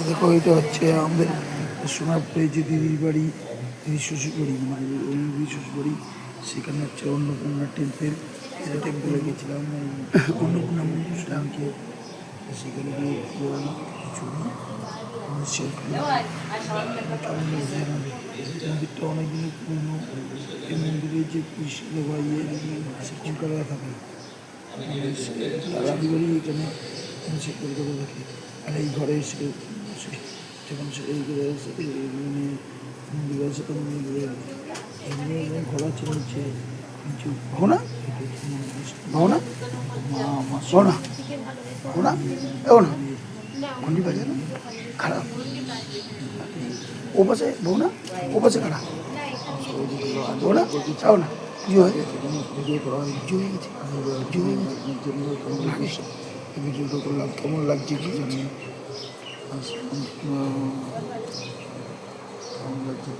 দেখো এটা হচ্ছে আমাদের সোনারপুরে যে দিদির বাড়ি, দিদির শ্বশুর বাড়ি, মানে দিদির শ্বশুর বাড়ি, সেখানে হচ্ছে অন্নপূর্ণা টেম্পেল। এটা টেম্পেলে গেছিলাম অন্নপূর্ণা মন্দিরটা আমাকে, সেখানে গিয়ে কিছু কেমন লাগছে আমাদের মন্দিরটা অনেক দিনের পুরনো। এই মন্দিরে যে কৃষ্ণ বা ইয়ে সে কলকাতায় থাকে, মানে তার আদিবাড়ি এখানে, সে কলকাতা থাকে। আর এই ঘরে এসে যখন সে এই ঘরে এসে মানে মন্দিরে আসে তখন মন্দিরে এমনি ঘর আছে নিচে নিচু ভাবনা ভাবনা ভাবনা ভাবনা এও না ঘন্টি বাজে না খারাপ ও পাশে ভাবনা ও পাশে খারাপ ভাবনা চাও না পুজো হয়ে ভিডিও করা হয় পুজো হয়ে গেছে পুজো হয়ে গেছে ভিডিওটা করলাম কেমন লাগছে কি জানি কেমন লাগছে